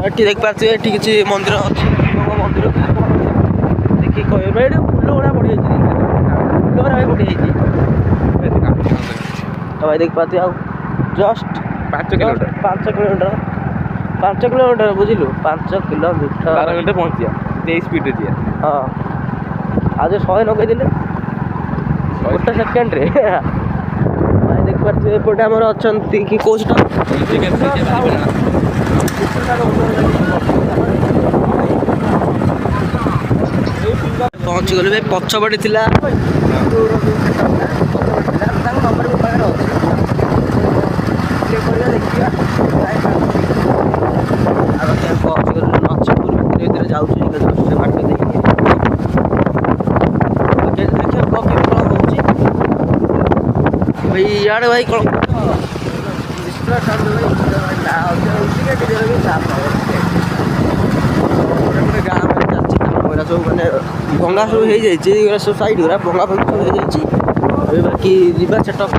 Eighty देख पार्थे eighty किसी मंदिर अच्छी मंदिर देखिए कह भाई फुल गुड़ा बढ़ी फुल गुड़ा भाई बढ़ी तो भाई देख पाते आओ जस्ट 5 किलोमीटर बुझिलु 5 किलोमीटर 12 घंटे पहुँच जा स्पीड दिया हाँ आज 100 लगे गोटे सेकेंड रे भाई देख पार्थे एपटे आमर अच्छा कि कौन पहुँची गलु भाई पछपटे थी इे भाई कौन सब मैंने भंगा सब हो सब साइड गुरा भंगा भंगी सब हो बाकी जीवा सेटअप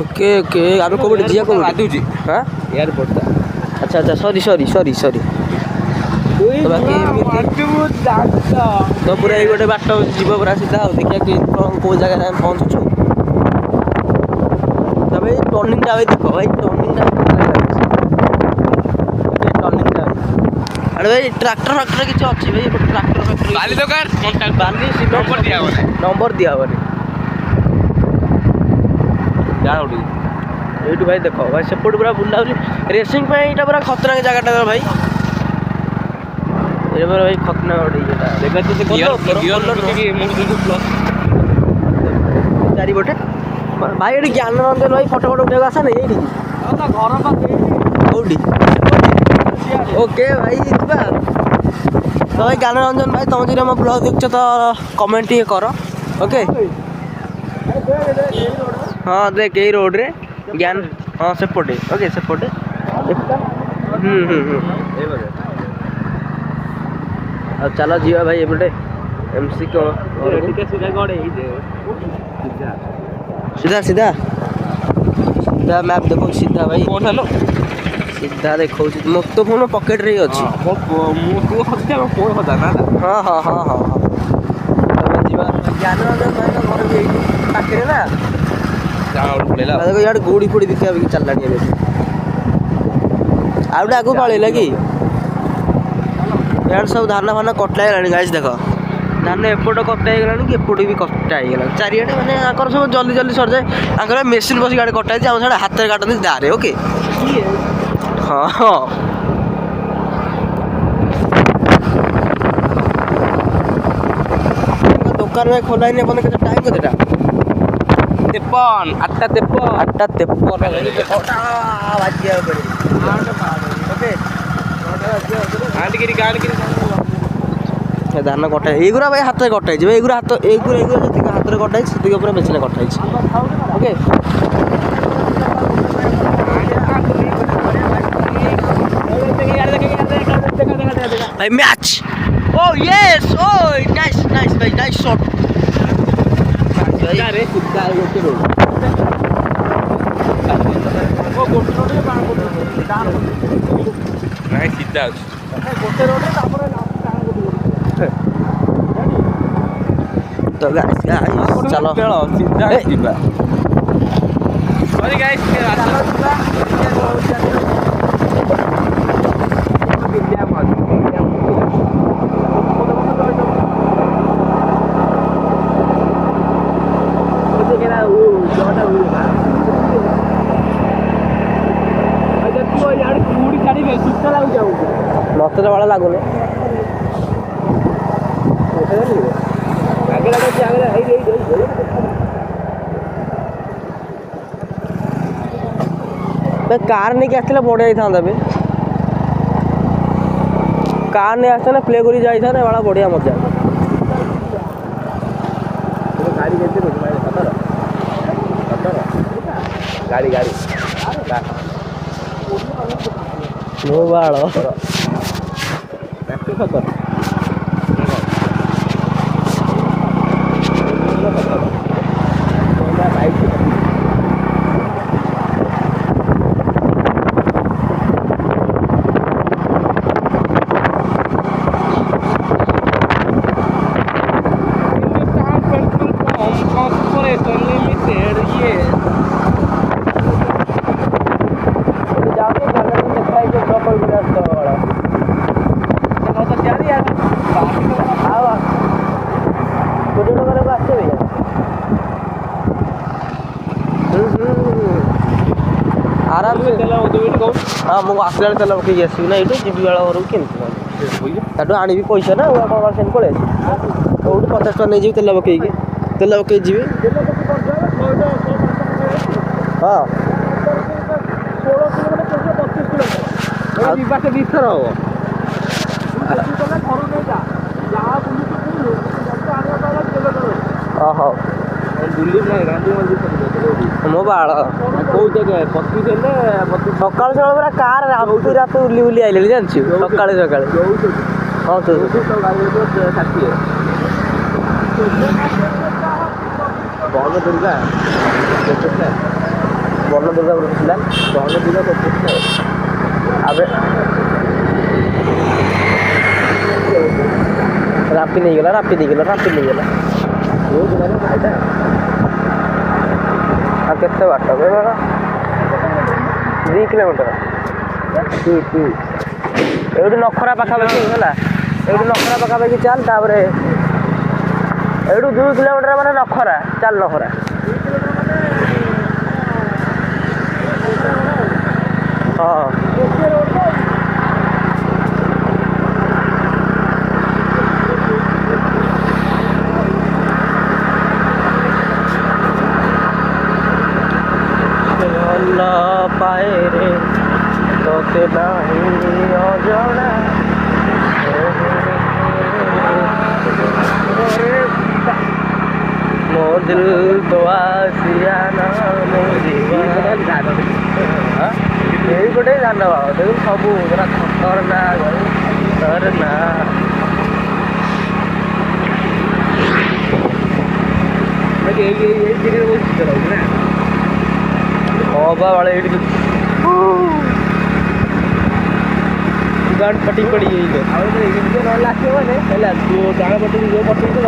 ओके ओके आम कौटे जी कौन हाँ एयरपोर्ट अच्छा अच्छा सॉरी सॉरी सॉरी सॉरी तो बाकी तो पूरा ये गोटे बाट जीव पूरा सीधा देखिए कौ जगह पहुँचुଛୁ भाई टर्निंग भाई देख भाई टर्निंग अरे भाई ट्रैक्टर फैक्टर किसी अच्छी भाई ट्रैक्टर बाली दुकान बाली नंबर दिया ये भाई देख भाई सेपट पूरा बुला रेसिंग यहाँ पूरा खतरा जगह भाई ये भाई खतना चारिपटे भाई ये ज्ञानरंजन भाई फटो फटो उठा आसा नहीं ये घर ओके भाई तो भाई ज्ञानरंजन भाई तुम जो मो ब्लॉग देख तो कमेंट ये कर ओके हाँ देख यही रोड रे ज्ञान हाँ सेपटे ओके सेपटे चलो जीवा भाई एपटे एमसी को सीधा सीधा सीधा मैप देखो सीधा भाई सीधा देखो मो तो फोन पॉकेट रे अच्छी हाँ हाँ हाँ हाँ ज्ञानरंजन भाई घर भी पाखे ना देखो यार गुड़ी फुड़ी देखा चलला आउटे आगू पड़ेगा कि यार सब धान फान कटा है गाइस देख धान एपट कटा है कि एपट भी कटा है चारिड़े मैंने सब जल्दी जल्दी सर जाए मेसीन बस गाड़ी कटा है साढ़े हाथ में काटती दारे ओके हाँ हाँ दुकान में खोला ही नहीं के टाइम के 8 धान कटा एगुरा भाई हाथ में कटाई एगुरा हाथ एगुरा जी हाथ में कटाई से मेसीन कटाई ओके भाई match. Oh yes, oh nice nice भाई, नाइस शॉट भाई। रे सीधा है गोटे रोड ओ गोटे रोड रे बाण गोटे डान नाइ सीधा गोटे रोड रे तापर डान गोटे तो गाइस चलो खेल सीधा जीवा। सॉरी गाइस के मत भाड़ा लगुनि कार नहीं आसला बढ़िया था कार नहीं आसता प्ले कर जाता बड़ा बढ़िया मजा गाड़ी गाड़ी मो बाल आराम से हाँ मुझे आसला तेल पकई आसबी ना ये जीवी बेला घर केमती आनी पैसा ना से पड़े कौट 50 टका नहीं तेल पकई जी हाँ दिथर हम हाँ मो बाल कौ जगह 25 सका पूरा कार रात रात उली उली आइले जानछु सका हाँ तो बन दुर्गा बन दुर्गा बन दुर्गा अबे रापी नहीं गला रापी नहीं गला केते बाट 2 किलोमीटर एवढी नखरा पाखापाखि है एवढी नखरा पाखापाखि चल तापर एवढू 2 किलोमीटर माने नखरा चल नखरा हाँ पाए रे तोते नहीं अजड़ा मो दिल तो आसियाना मो जीवन यही गोटे जान देख सब पूरा खतरनाक वाले गाड़ पटी पड़ी डाण पटी जो पटी तो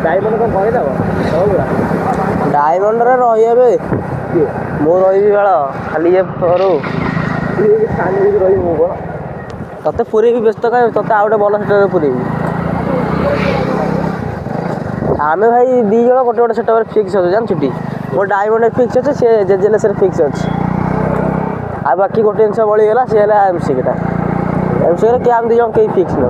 डायमंड को कहीदेव डायमंड रही मु रही बेल खाली ये रही मु कौन ते पूरी व्यस्त कह ते आउ गोटे भल सेट पूरी आम भाई 2 जन गोटे गोटे सेट फिक्स अच्छे जान छुट्टी मोर डायमंड फिक्स अच्छे सी जेजेएलएस फिक्स अच्छे आ बाकी गोटे जिन बड़ीगला सी है एमसी के क्या 2 जन कहीं फिक्स न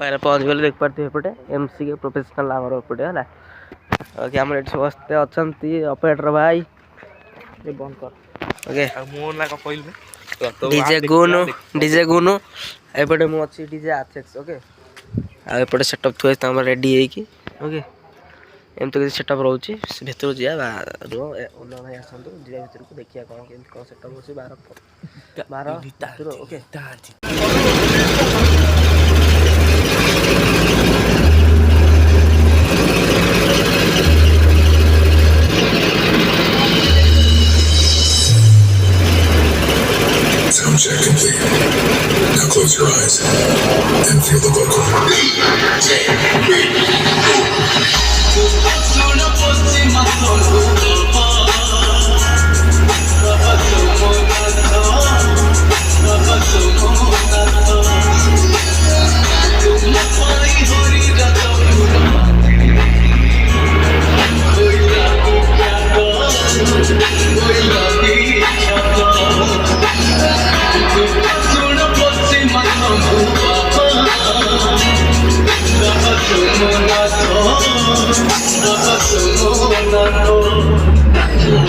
पाखे पहुँच गले देख पारे एपटे एमसी के प्रोफेशनल आमर एपटे है ओके आम समस्ते अच्छा ऑपरेटर भाई बंद कर ओके डीजे गुनु एपटे मु अच्छी डीजे आथेक्स ओके आपटे सेटअप थुए रेडी है ओके एमती किसी सेटअप रोचे भर जा ओनर भाई आसतु जा भर को देखिए कौन केमती कौन सेटअप हो 12 okay Sound check complete. Now close your eyes and feel the vocal.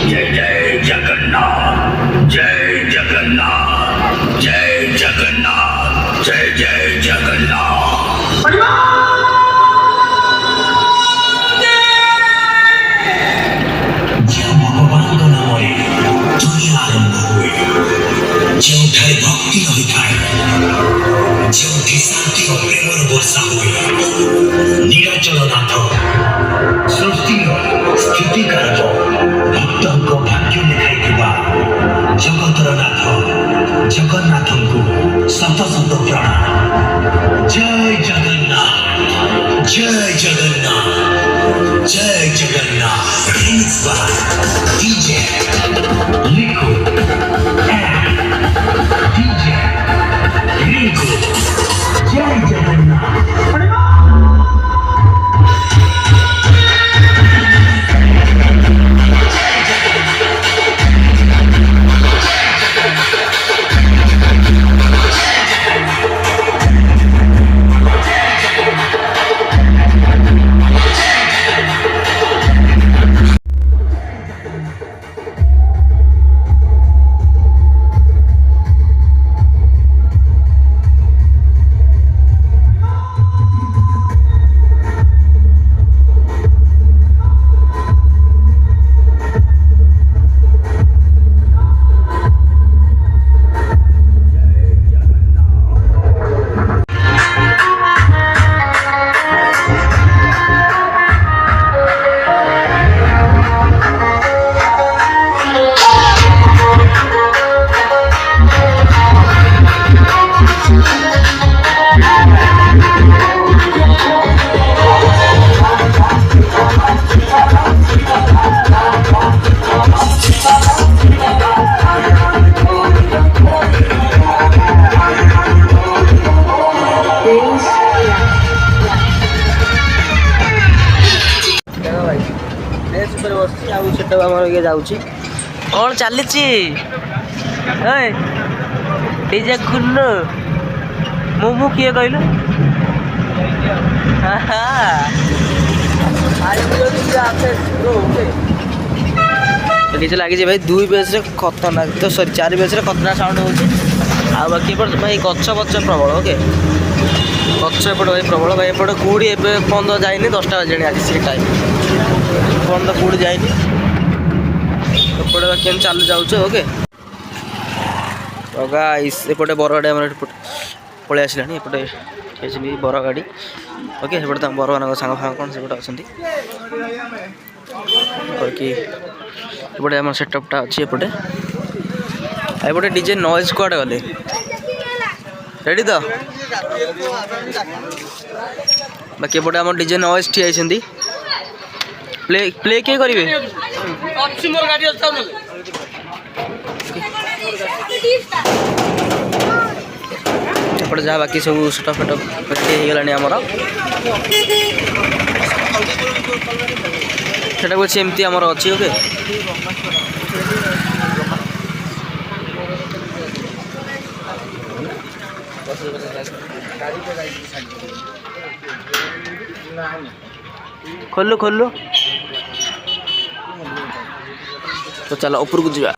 जय जय जगन्नाथ जय जगन्नाथ जय जगन्नाथ जय जय जगन्नाथ भगवान नाम दुनिया आरंभ हुए जो भक्ति रही थाए जो शांति और प्रेमर वर्षा हुए नीलाचल नाथ सृष्टि स्थितिकारक भक्त भाग्य लिखाई जगतर नाथ जगन्नाथ को शत शत प्रणाम जय जगन्नाथ जय जगन्नाथ जय जगन्नाथ डीजे लिखो डीजे लिखो जय जगन्नाथ कौन चली डीजे गुनु मोमो किए कहलु डीजे लगी भाई 2 बेस खतरनाक तो सॉरी 4 बेस खतरनाक साउंड हो बाकी भाई गच बच प्रबल ओके गच एपटे भाई प्रबल भाई एपटे कूड़ी बंद जाए 10टा बजे आज से टाइम बंद कूड़ी जाए एपटे केम चालू जाऊे ओके गाइस एपटे बरगाड़ी आम पलि आसला एपटे बरगाड़ी ओके एपटे बर मान सांग फांग कौन से अच्छा कि एपटे आम सेटअपटा अच्छी एपटे एपटे डीजे नॉइज कुआडे गले रेडी तो बाकी एपटे आम डीजे नॉइज ठिया प्ले प्ले किए करेंगे एपटे जहाँ बाकी सब सेटअप फेटअप रेडी आमर सेटा कुछ एमती आमर अच्छी ओके गाड़ी खोलो खोलो तो चलो ऊपर कुछ जा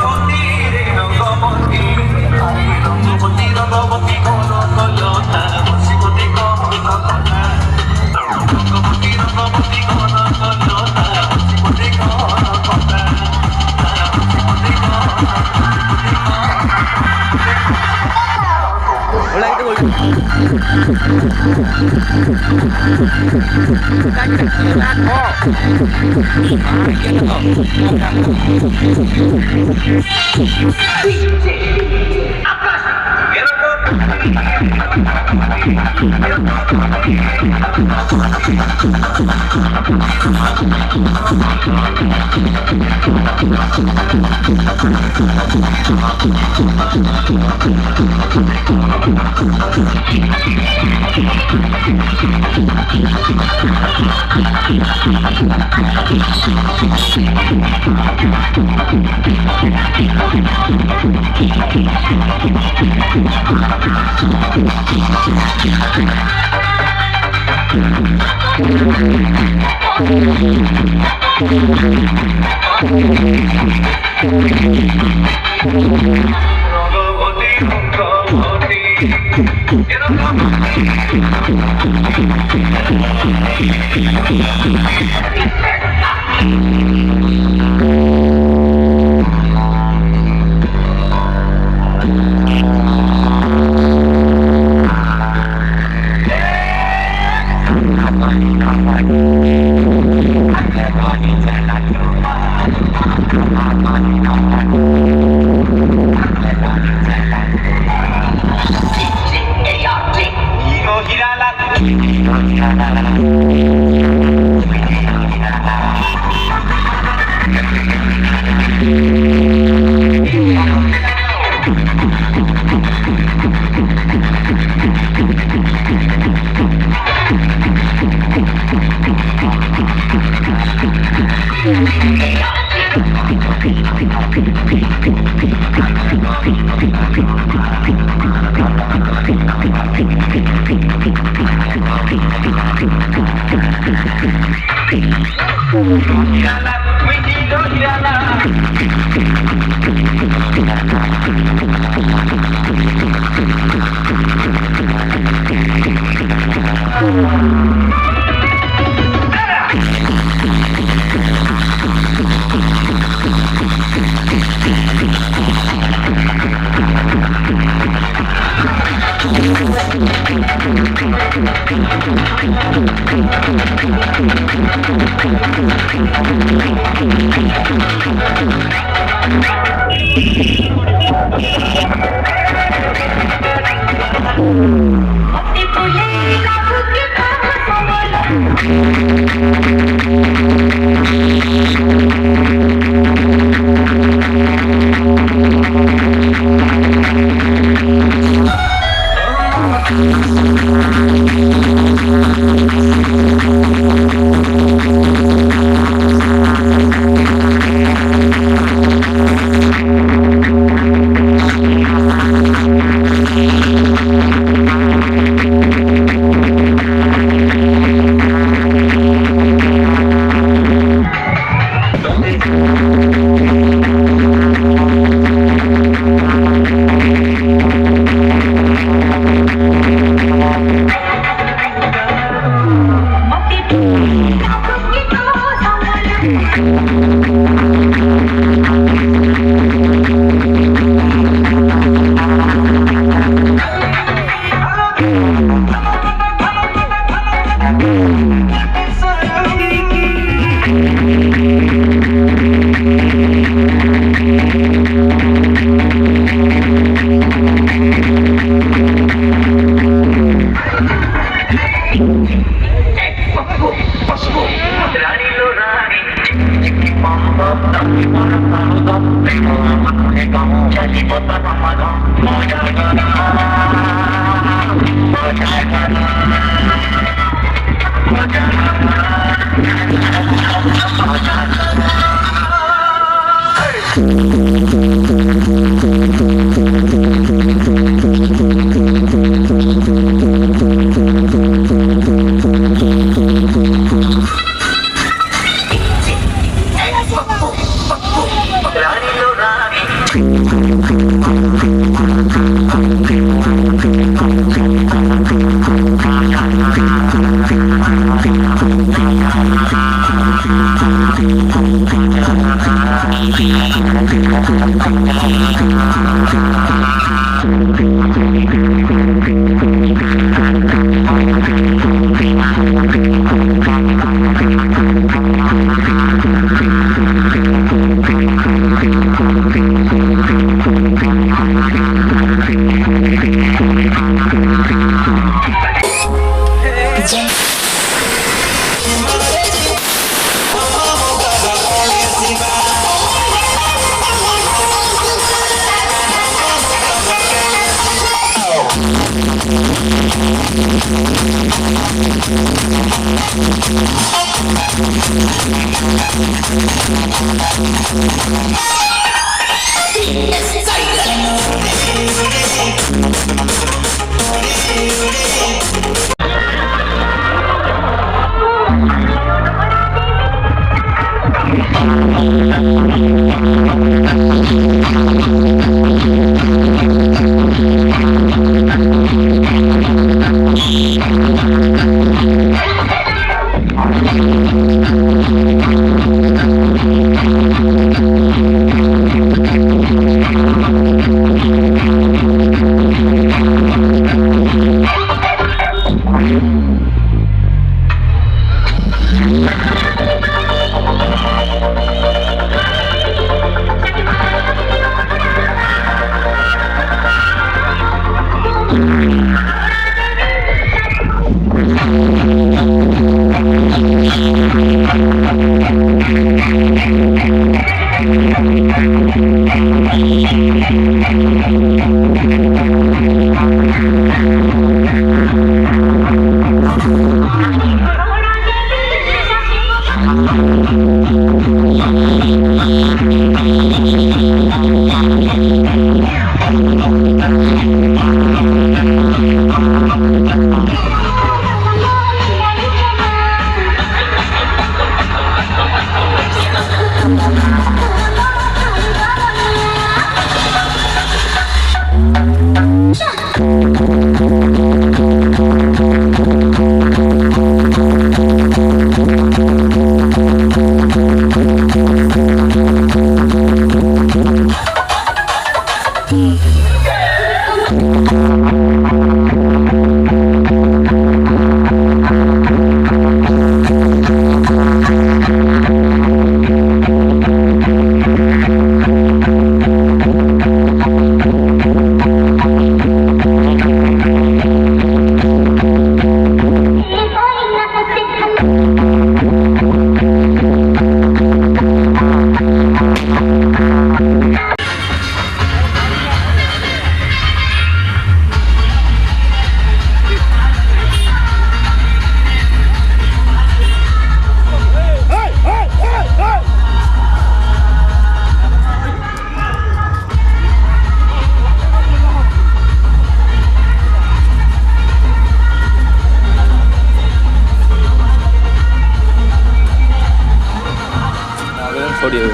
छोड़िए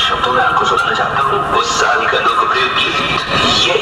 शब्दों में आपको सुनाना चाहता हूँ उस साल का लोकप्रिय गीत ये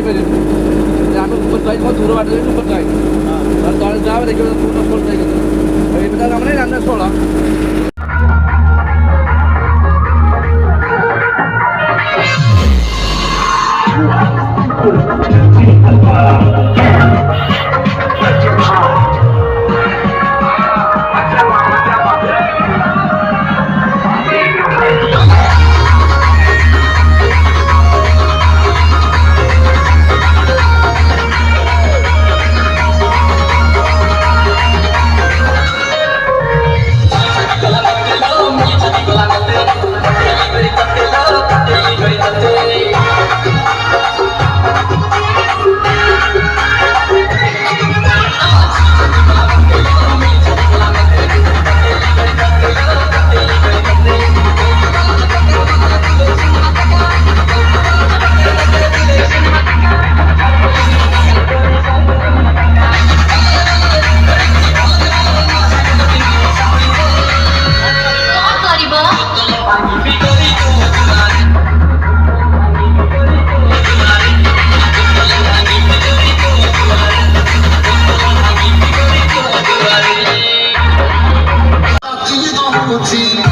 ଯାଇପାରିବି ଆମେ ଉପର ଯାଇ ମୋ ଦୂର ବାଟ ଯାଇକି ଉପର ଯାଇ ତଳେ ଯାଅ ଦେଖିବ ଉପର ଯାଇକି ଏବେ ତ କାମ ନାହିଁ ଆମେ 16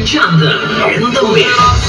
Chandan in the mix.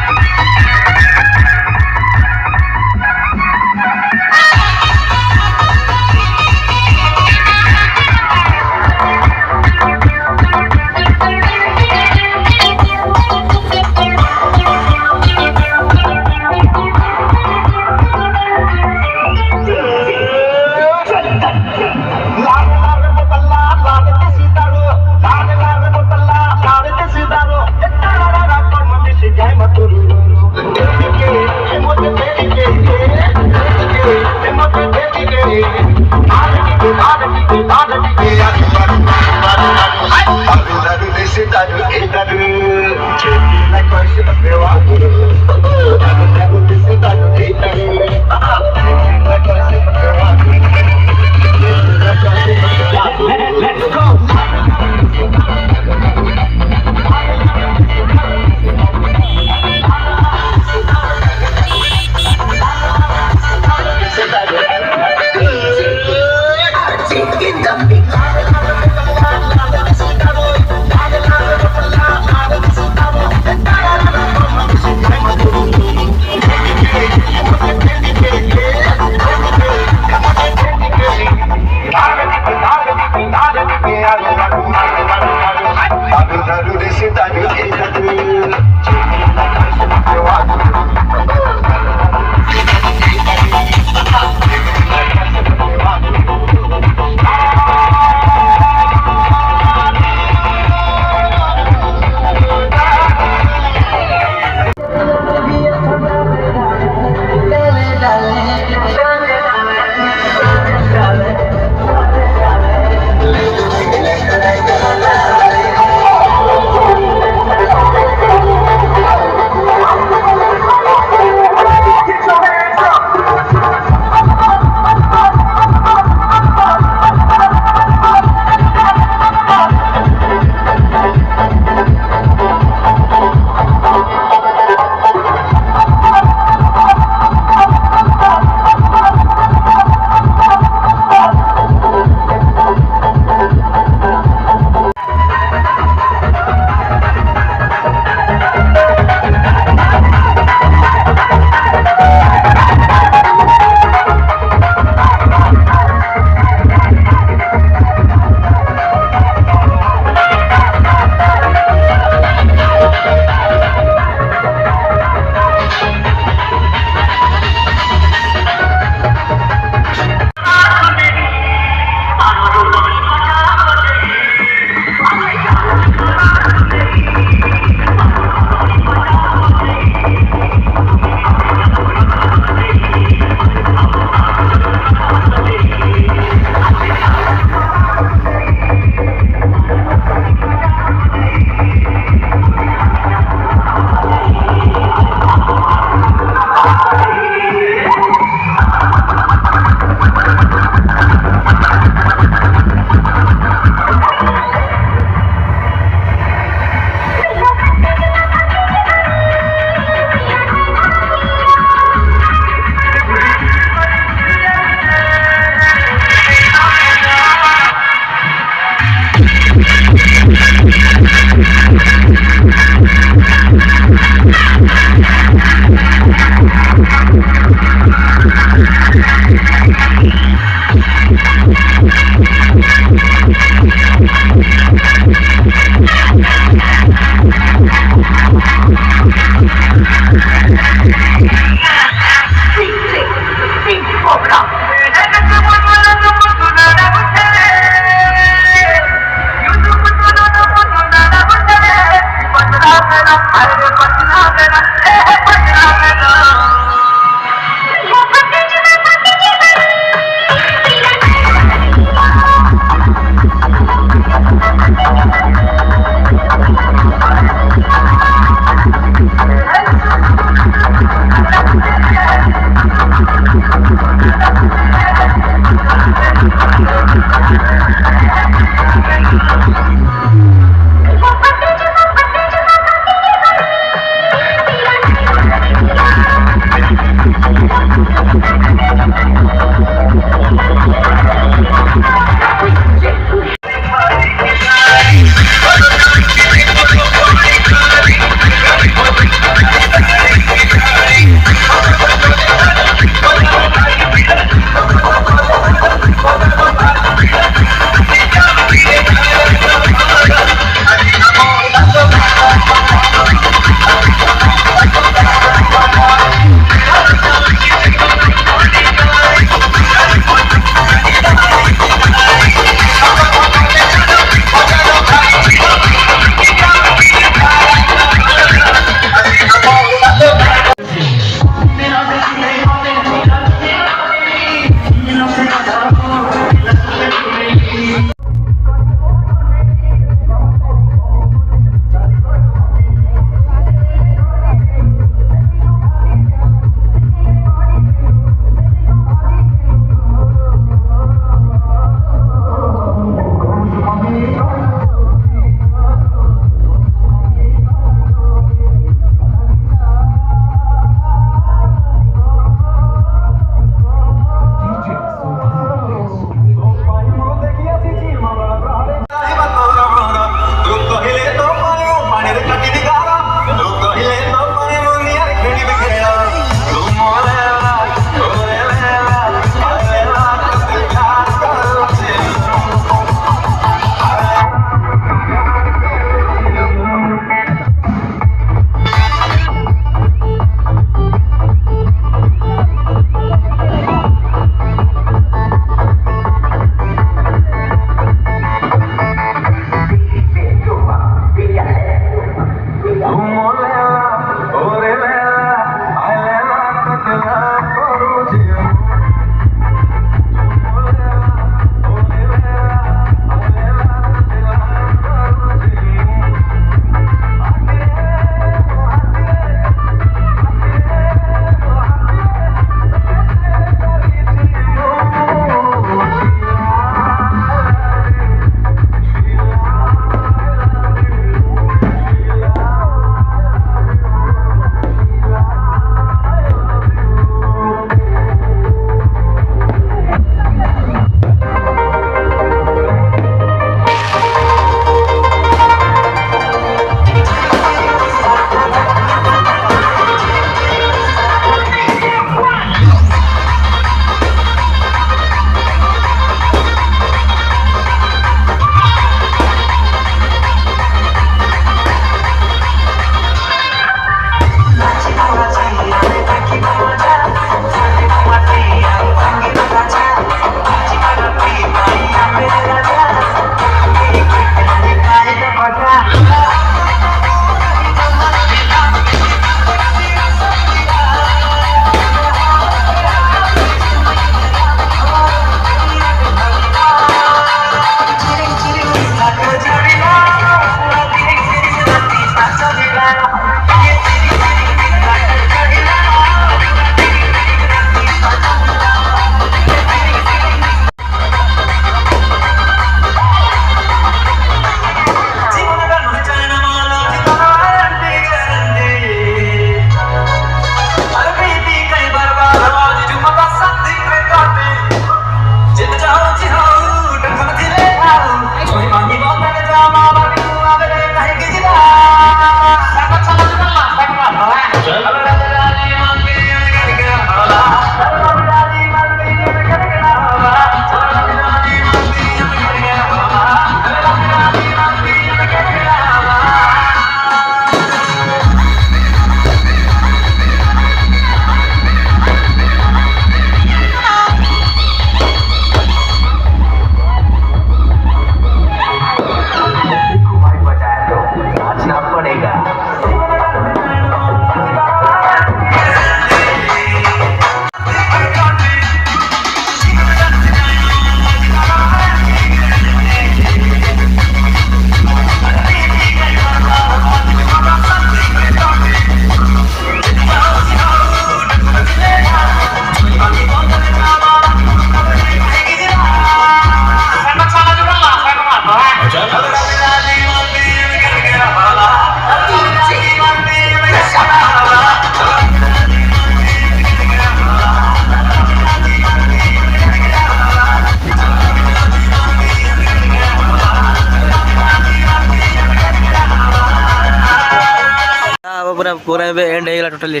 पूरा प्रोग्राम एंड होगा टोटाल ये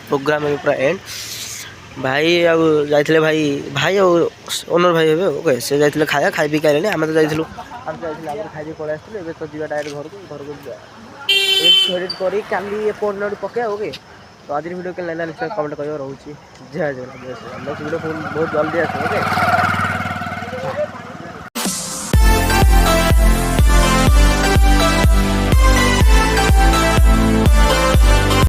प्रोग्राम पूरा एंड भाई जाइए भाई भाई ओनर भाई हे ओके से जाइए खाया खाई पी आए आम तो जाइलु खाई पलि आसलु ए तो जीवा डायरेक्ट घर को एडिट कर काली पढ़ पके ओके तो आज वीडियो के निश्चय कमेंट कर रोचे जय जगन्नाथ नेक्स्ट वीडियो बहुत जल्दी आस ओके।